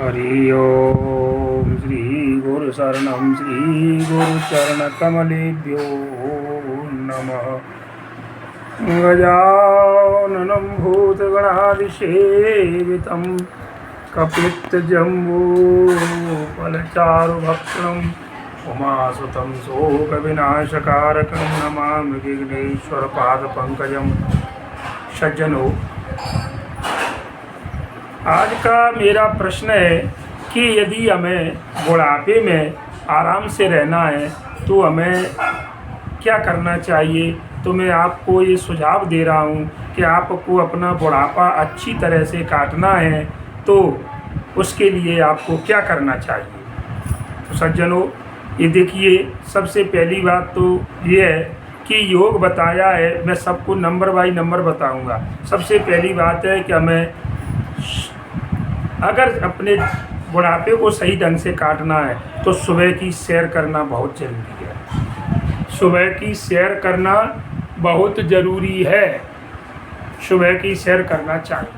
हरि ओम श्री गुरु शरणम श्री गुरु चरण कमलेभ्यो नमः। गजाननं भूतगणादिसेवितं कपित्थजम्बूफलचारुभक्षणं उमासुतं शोकविनाशकारकं नमामि विघ्नेश्वरपादपङ्कजं। सज्जनों, आज का मेरा प्रश्न है कि यदि हमें बुढ़ापे में आराम से रहना है तो हमें क्या करना चाहिए। तो मैं आपको ये सुझाव दे रहा हूँ कि आपको अपना बुढ़ापा अच्छी तरह से काटना है तो उसके लिए आपको क्या करना चाहिए। तो सज्जनों, ये देखिए, सबसे पहली बात तो ये है कि योग बताया है। मैं सबको नंबर बाई नंबर बताऊँगा। सबसे पहली बात है कि हमें अगर अपने बुढ़ापे को सही ढंग से काटना है तो सुबह की सैर करना बहुत ज़रूरी है। सुबह की सैर करना बहुत ज़रूरी है। सुबह की सैर करना चाहिए।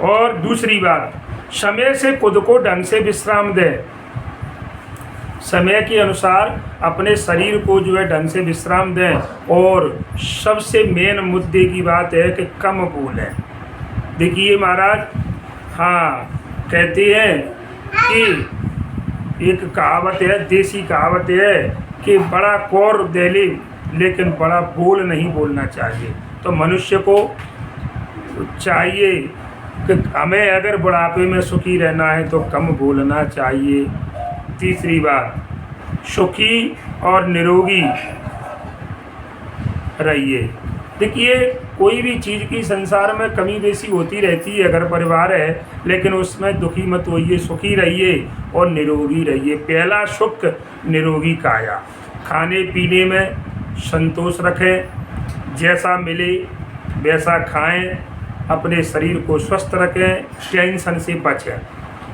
और दूसरी बात, समय से खुद को ढंग से विश्राम दें। समय के अनुसार अपने शरीर को जो है ढंग से विश्राम दें। और सबसे मेन मुद्दे की बात है कि कम बोलें। देखिए महाराज, हाँ, कहते हैं कि एक कहावत है, देसी कहावत है कि बड़ा कौर दे ले लेकिन बड़ा बोल नहीं बोलना चाहिए। तो मनुष्य को चाहिए कि हमें अगर बुढ़ापे में सुखी रहना है तो कम बोलना चाहिए। तीसरी बात, सुखी और निरोगी रहिए। देखिए, कोई भी चीज़ की संसार में कमी बेसी होती रहती है। अगर परिवार है लेकिन उसमें दुखी मत होइए, सुखी रहिए और निरोगी रहिए। पहला सुख निरोगी काया। खाने पीने में संतोष रखें, जैसा मिले वैसा खाएं, अपने शरीर को स्वस्थ रखें, टेंशन से बचें।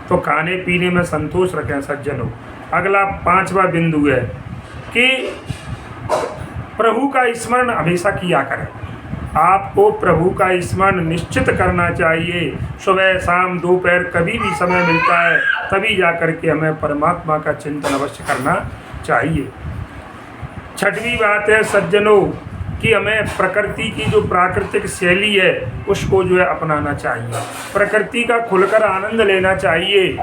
तो खाने पीने में संतोष रखें सज्जनों। अगला पांचवा बिंदु है कि प्रभु का स्मरण हमेशा किया करें। आपको प्रभु का स्मरण निश्चित करना चाहिए। सुबह शाम दोपहर कभी भी समय मिलता है तभी जाकर के हमें परमात्मा का चिंतन अवश्य करना चाहिए। छठवीं बात है सज्जनों कि हमें प्रकृति की जो प्राकृतिक शैली है उसको जो है अपनाना चाहिए। प्रकृति का खुलकर आनंद लेना चाहिए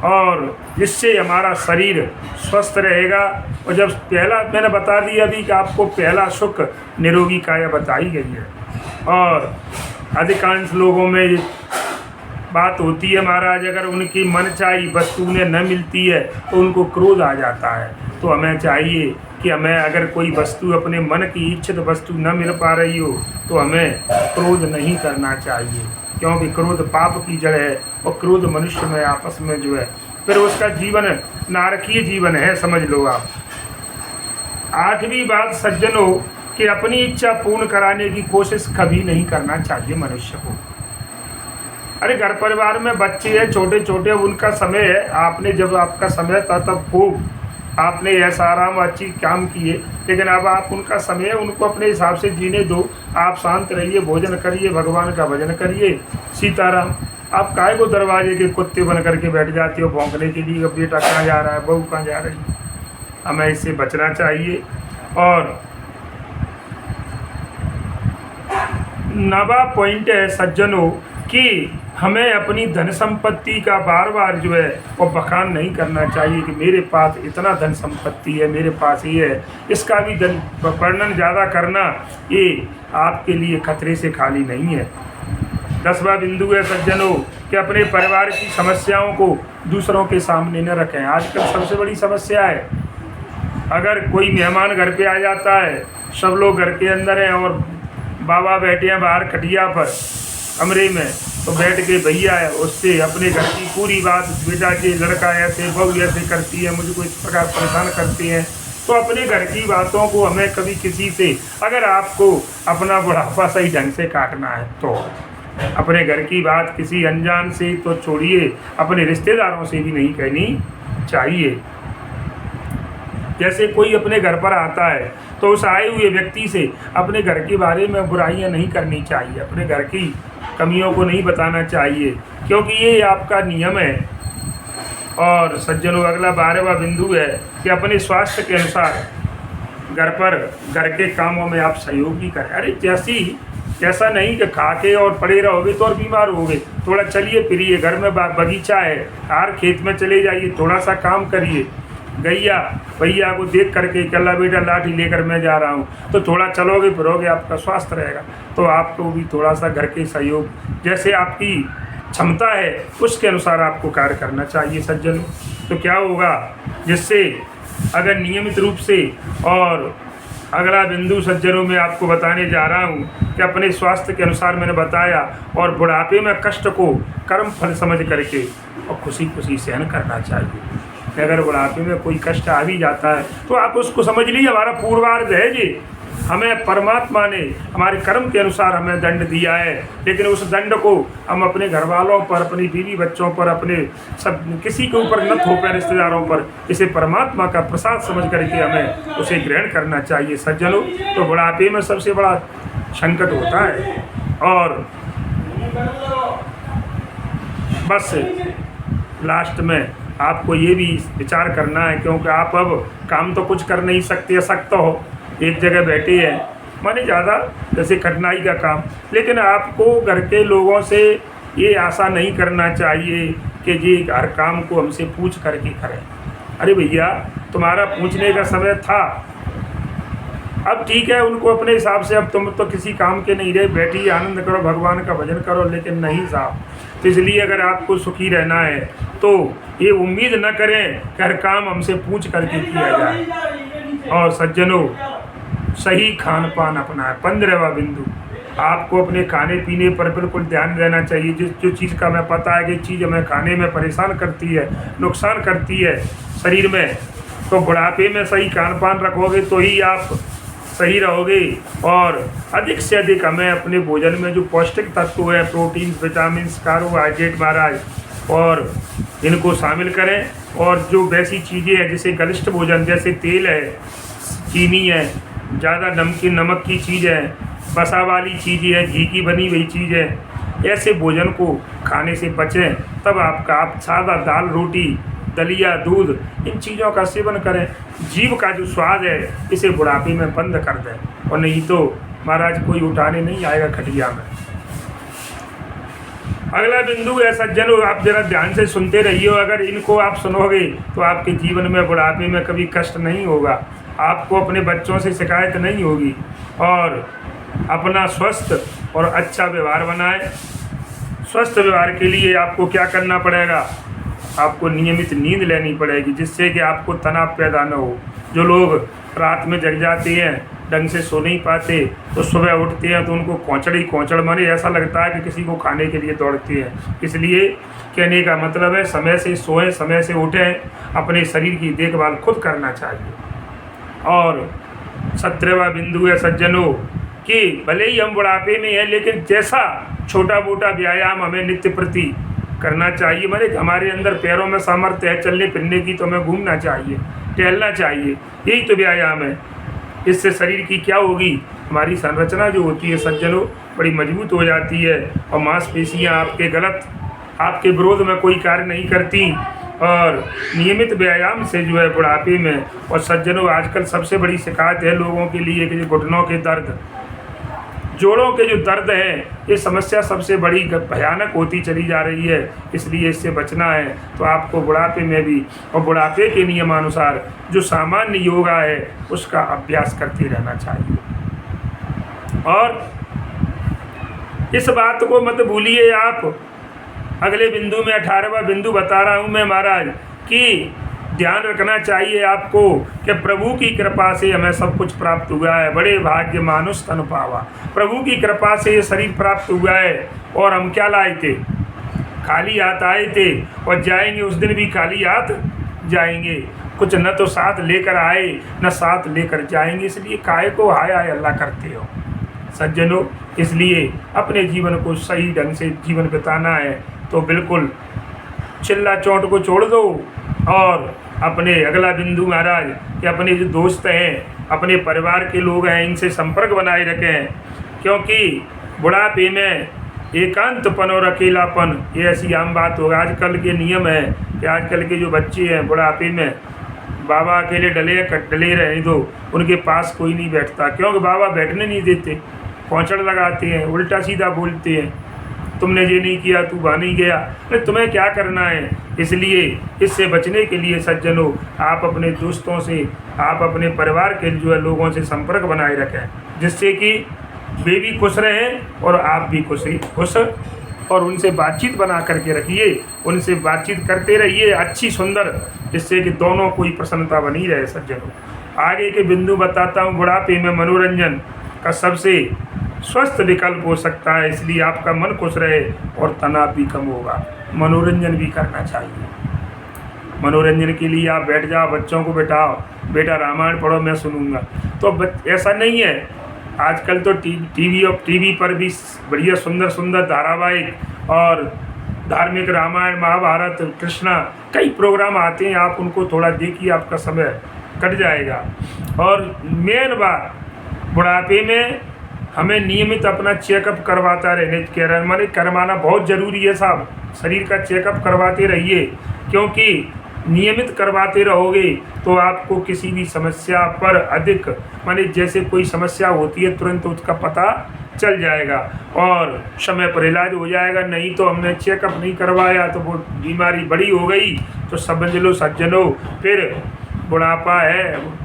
और जिससे हमारा शरीर स्वस्थ रहेगा। और जब पहला मैंने बता दिया अभी कि आपको पहला सुख निरोगी काया बताई गई है। और अधिकांश लोगों में ये बात होती है महाराज, अगर उनकी मनचाही वस्तु उन्हें न मिलती है तो उनको क्रोध आ जाता है। तो हमें चाहिए कि हमें अगर कोई वस्तु अपने मन की इच्छित वस्तु न मिल पा रही हो तो हमें क्रोध नहीं करना चाहिए, क्योंकि क्रोध पाप की जड़ है और क्रोध मनुष्य में आपस में जो है फिर उसका जीवन नारकीय जीवन है, समझ लो आप। आठवीं बात सज्जनों कि अपनी इच्छा पूर्ण कराने की कोशिश कभी नहीं करना चाहिए मनुष्य को। अरे घर परिवार में बच्चे हैं छोटे छोटे, उनका समय है। आपने जब आपका समय था तब खूब आपने ऐसा आराम अच्छी काम किए, लेकिन अब आप उनका समय है, उनको अपने हिसाब से जीने दो। आप शांत रहिए, भोजन करिए, भगवान का भजन करिए। सीताराम। आप काहे को दरवाजे के कुत्ते बन करके बैठ जाते हो भौंकने के लिए, बेटा कहाँ जा रहा है, बहू कहाँ जा रही है। हमें इससे बचना चाहिए। और 9वां पॉइंट है सज्जनों कि हमें अपनी धन संपत्ति का बार बार जो है वो बखान नहीं करना चाहिए कि मेरे पास इतना धन संपत्ति है, मेरे पास ये है। इसका भी धन वर्णन ज़्यादा करना ये आपके लिए खतरे से खाली नहीं है। 10वां बिंदु है सज्जनों कि अपने परिवार की समस्याओं को दूसरों के सामने न रखें। आजकल सबसे बड़ी समस्या है, अगर कोई मेहमान घर पे आ जाता है, सब लोग घर के अंदर हैं और बाबा बैठे हैं बाहर खटिया पर कमरे में, तो बैठ के भैया है उससे अपने घर की पूरी बात, बेटा के लड़का ऐसे, बहू ऐसे करती है, मुझको इस प्रकार परेशान करती हैं। तो अपने घर की बातों को हमें कभी किसी से, अगर आपको अपना बुढ़ापा सही ढंग से काटना है तो अपने घर की बात किसी अनजान से तो छोड़िए, अपने रिश्तेदारों से भी नहीं कहनी चाहिए। जैसे कोई अपने घर पर आता है तो उस आए हुए व्यक्ति से अपने घर के बारे में बुराइयां नहीं करनी चाहिए, अपने घर की कमियों को नहीं बताना चाहिए, क्योंकि ये आपका नियम है। और सज्जनों, अगला 12वां बिंदु है कि अपने स्वास्थ्य के अनुसार घर के कामों में आप सहयोग भी करें। अरे ऐसा नहीं कि खा के और पड़े रहोगे तो और बीमार होगे, थोड़ा चलिए फिरिए, घर में बगीचा है, बाहर खेत में चले जाइए, थोड़ा सा काम करिए। गैया भैया को देख करके कल्ला बेटा लाठी लेकर मैं जा रहा हूँ, तो थोड़ा चलोगे फिरोगे, आपका स्वास्थ्य रहेगा। तो आपको भी थोड़ा सा घर के सहयोग, जैसे आपकी क्षमता है उसके अनुसार आपको कार्य करना चाहिए सज्जनों। तो क्या होगा, जिससे अगर नियमित रूप से, और अगला बिंदु सज्जनों में आपको बताने जा रहा हूँ कि अपने स्वास्थ्य के अनुसार मैंने बताया, और बुढ़ापे में कष्ट को कर्म फल समझ करके और खुशी खुशी सहन करना चाहिए। अगर बुढ़ापे में कोई कष्ट आ भी जाता है तो आप उसको समझ लीजिए हमारा पूर्वार्ध है जी, हमें परमात्मा ने हमारे कर्म के अनुसार हमें दंड दिया है, लेकिन उस दंड को हम अपने घर वालों पर, अपनी बीवी बच्चों पर, अपने सब किसी के ऊपर न थोपें, रिश्तेदारों पर, इसे परमात्मा का प्रसाद समझ करके हमें उसे ग्रहण करना चाहिए सज्जनों। तो बुढ़ापे में सबसे बड़ा संकट होता है। और बस लास्ट में आपको ये भी विचार करना है, क्योंकि आप अब काम तो कुछ कर नहीं सकते, सख्त हो, एक जगह बैठे हैं, माने ज़्यादा जैसे कठिनाई का काम, लेकिन आपको घर के लोगों से ये आशा नहीं करना चाहिए कि जी हर काम को हमसे पूछ करके करें। अरे भैया, तुम्हारा पूछने का समय था, अब ठीक है, उनको अपने हिसाब से, अब तुम तो किसी काम के नहीं रहे, बैठिए, आनंद करो, भगवान का भजन करो, लेकिन नहीं साहब। तो इसलिए अगर आपको सुखी रहना है तो ये उम्मीद न करें कि हर काम हमसे पूछ करके किया जाए। और सज्जनों, सही खान पान अपनाएं। 15वां बिंदु, आपको अपने खाने पीने पर बिल्कुल ध्यान देना चाहिए। जो चीज़ का हमें पता है कि चीज़ हमें खाने में परेशान करती है, नुकसान करती है शरीर में, तो बुढ़ापे में सही खान पान रखोगे तो ही आप सही रहोगे। और अधिक से अधिक हमें अपने भोजन में जो पौष्टिक तत्व है, प्रोटीन, विटामिन, कार्बोहाइड्रेट महाराज, और इनको शामिल करें। और जो वैसी चीज़ें हैं जैसे गलिष्ठ भोजन, जैसे तेल है, चीनी है, ज़्यादा नमकीन नमक की चीज़ है, वसा वाली चीज़ें हैं, घी की बनी हुई चीज़ है, ऐसे भोजन को खाने से बचें। तब आप सादा दाल रोटी, दलिया, दूध, इन चीज़ों का सेवन करें। जीव का जो स्वाद है इसे बुढ़ापे में बंद कर दें, और नहीं तो महाराज कोई उठाने नहीं आएगा खटिया में। अगला बिंदु है सज्जनों, आप जरा ध्यान से सुनते रहिए, अगर इनको आप सुनोगे तो आपके जीवन में बुढ़ापे में कभी कष्ट नहीं होगा, आपको अपने बच्चों से शिकायत नहीं होगी। और अपना स्वस्थ और अच्छा व्यवहार बनाएं। स्वस्थ व्यवहार के लिए आपको क्या करना पड़ेगा, आपको नियमित नींद लेनी पड़ेगी, जिससे कि आपको तनाव पैदा न हो। जो लोग रात में जग जाते हैं, ढंग से सो नहीं पाते, तो सुबह उठते हैं तो उनको कोंचड़ मारे ऐसा लगता है कि किसी को खाने के लिए दौड़ते हैं। इसलिए कहने का मतलब है, समय से सोएं, समय से उठें, अपने शरीर की देखभाल खुद करना चाहिए। और 17वां बिंदु है सज्जनों कि भले ही हम बुढ़ापे में हैं, लेकिन जैसा छोटा मोटा व्यायाम हमें नित्य प्रति करना चाहिए। माने हमारे अंदर पैरों में सामर्थ्य है चलने फिरने की, तो हमें घूमना चाहिए, टहलना चाहिए, यही तो व्यायाम है। इससे शरीर की क्या होगी, हमारी संरचना जो होती है सज्जनों बड़ी मजबूत हो जाती है, और मांसपेशियाँ आपके विरोध में कोई कार्य नहीं करती। और नियमित व्यायाम से जो है बुढ़ापे में, और सज्जनों आजकल सबसे बड़ी शिकायत है लोगों के लिए कि घुटनों के दर्द, जोड़ों के जो दर्द है, ये समस्या सबसे बड़ी भयानक होती चली जा रही है। इसलिए इससे बचना है तो आपको बुढ़ापे में भी, और बुढ़ापे के नियमानुसार जो सामान्य योगा है उसका अभ्यास करते रहना चाहिए। और इस बात को मत भूलिए आप, अगले बिंदु में 18वां बिंदु बता रहा हूँ मैं महाराज, कि ध्यान रखना चाहिए आपको कि प्रभु की कृपा से हमें सब कुछ प्राप्त हुआ है। बड़े भाग्य मानुष तन पावा, प्रभु की कृपा से ये शरीर प्राप्त हुआ है। और हम क्या लाए थे, खाली हाथ आए थे, और जाएंगे उस दिन भी खाली हाथ जाएंगे। कुछ न तो साथ लेकर आए, न साथ लेकर जाएंगे। इसलिए काहे को हाय हाय अल्लाह करते हो सज्जनों। इसलिए अपने जीवन को सही ढंग से जीवन बिताना है तो बिल्कुल चिल्ला चोट को छोड़ दो, और अपने अगला बिंदु महाराज कि अपने जो दोस्त हैं, अपने परिवार के लोग हैं, इनसे संपर्क बनाए रखें, क्योंकि बुढ़ापे में एकांतपन और अकेलापन ये ऐसी आम बात होगा। आजकल के नियम है कि आजकल के जो बच्चे हैं बुढ़ापे में बाबा अकेले डले रहे दो, उनके पास कोई नहीं बैठता, क्योंकि बाबा बैठने नहीं देते, पहुँचड़ लगाते हैं, उल्टा सीधा बोलते हैं, तुमने ये नहीं किया, तू वहाँ नहीं गया, अरे तुम्हें क्या करना है। इसलिए इससे बचने के लिए सज्जनों, आप अपने दोस्तों से, आप अपने परिवार के जो है लोगों से संपर्क बनाए रखें, जिससे कि वे भी खुश रहें और आप भी खुश, और उनसे बातचीत बना करके रखिए, उनसे बातचीत करते रहिए अच्छी सुंदर, जिससे कि दोनों कोई प्रसन्नता बनी रहे। सज्जनों, आगे के बिंदु बताता हूँ। बुढ़ापे में मनोरंजन का सबसे स्वस्थ विकल्प हो सकता है, इसलिए आपका मन खुश रहे और तनाव भी कम होगा। मनोरंजन भी करना चाहिए। मनोरंजन के लिए आप बैठ जाओ, बच्चों को बैठाओ, बेटा रामायण पढ़ो, मैं सुनूंगा, तो ऐसा नहीं है। आजकल तो टीवी पर भी बढ़िया सुंदर सुंदर धारावाहिक और धार्मिक रामायण, महाभारत, कृष्णा, कई प्रोग्राम आते हैं, आप उनको थोड़ा देखिए, आपका समय कट जाएगा। और मेन बात, बुढ़ापे में हमें नियमित अपना चेकअप करवाता रहने माने करवाना बहुत ज़रूरी है साहब। शरीर का चेकअप करवाते रहिए, क्योंकि नियमित करवाते रहोगे तो आपको किसी भी समस्या पर अधिक माने जैसे कोई समस्या होती है तुरंत उसका पता चल जाएगा और समय पर इलाज हो जाएगा। नहीं तो हमने चेकअप नहीं करवाया तो वो बीमारी बड़ी हो गई तो समझ लो सज्जनों, फिर बुढ़ापा है।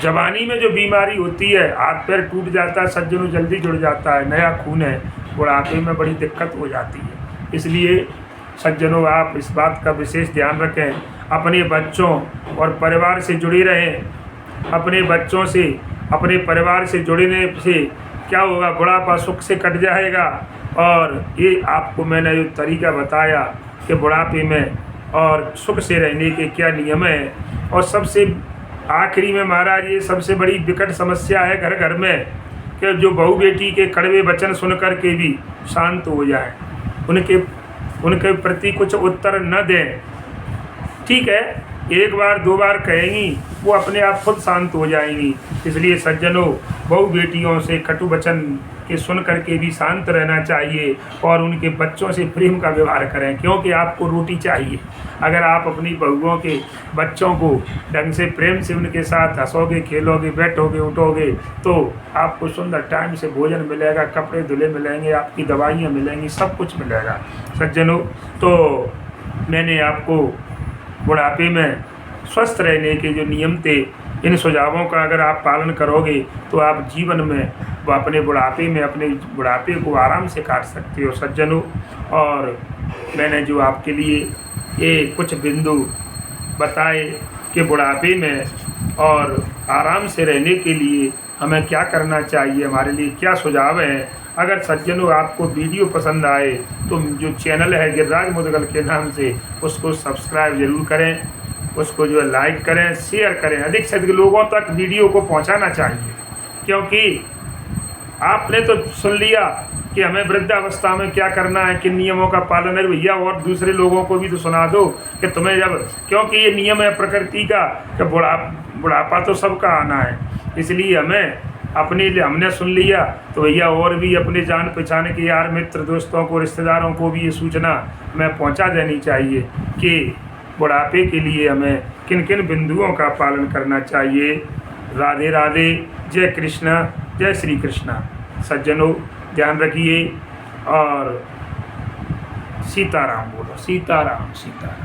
जवानी में जो बीमारी होती है, हाथ पैर टूट जाता है सज्जनों, जल्दी जुड़ जाता है, नया खून है, बुढ़ापे में बड़ी दिक्कत हो जाती है। इसलिए सज्जनों, आप इस बात का विशेष ध्यान रखें, अपने बच्चों और परिवार से जुड़े रहें। अपने बच्चों से, अपने परिवार से जुड़ने से क्या होगा, बुढ़ापा सुख से कट जाएगा। और ये आपको मैंने जो तरीका बताया कि बुढ़ापे में और सुख से रहने के क्या नियम हैं। और सबसे आखिरी में महाराज, ये सबसे बड़ी विकट समस्या है घर घर में कि जो बहू बेटी के कड़वे वचन सुन कर के भी शांत हो जाए, उनके प्रति कुछ उत्तर न दें। ठीक है, एक बार दो बार कहेंगी, वो अपने आप खुद शांत हो जाएंगी। इसलिए सज्जनों, बहू बेटियों से कटु वचन के सुन करके भी शांत रहना चाहिए और उनके बच्चों से प्रेम का व्यवहार करें, क्योंकि आपको रोटी चाहिए। अगर आप अपनी बहुओं के बच्चों को ढंग से प्रेम से उनके साथ हंसोगे, खेलोगे, बैठोगे, उठोगे तो आपको सुंदर टाइम से भोजन मिलेगा, कपड़े धुले मिलेंगे, आपकी दवाइयाँ मिलेंगी, सब कुछ मिलेगा। सज्जनों, तो मैंने आपको बुढ़ापे में स्वस्थ रहने के जो नियम थे, इन सुझावों का अगर आप पालन करोगे तो आप जीवन में अपने बुढ़ापे को आराम से काट सकते हो सज्जनों। और मैंने जो आपके लिए ये कुछ बिंदु बताए कि बुढ़ापे में और आराम से रहने के लिए हमें क्या करना चाहिए, हमारे लिए क्या सुझाव हैं। अगर सज्जनों आपको वीडियो पसंद आए तो जो चैनल है गिरिराज मुदगल के नाम से, उसको सब्सक्राइब ज़रूर करें, उसको जो है लाइक करें, शेयर करें, अधिक से अधिक लोगों तक वीडियो को पहुंचाना चाहिए। क्योंकि आपने तो सुन लिया कि हमें वृद्धावस्था में क्या करना है, किन नियमों का पालन है भैया, और दूसरे लोगों को भी तो सुना दो कि तुम्हें जब, क्योंकि ये नियम है प्रकृति का कि बुढ़ापा तो सबका आना है। इसलिए हमने सुन लिया तो भैया और भी अपने जान पहचान के यार मित्र दोस्तों को, रिश्तेदारों को भी ये सूचना हमें पहुंचा देनी चाहिए कि बुढ़ापे के लिए हमें किन किन बिंदुओं का पालन करना चाहिए। राधे राधे, जय कृष्णा, जय श्री कृष्णा। सज्जनों, ध्यान रखिए और सीताराम बोलो, सीताराम सीताराम।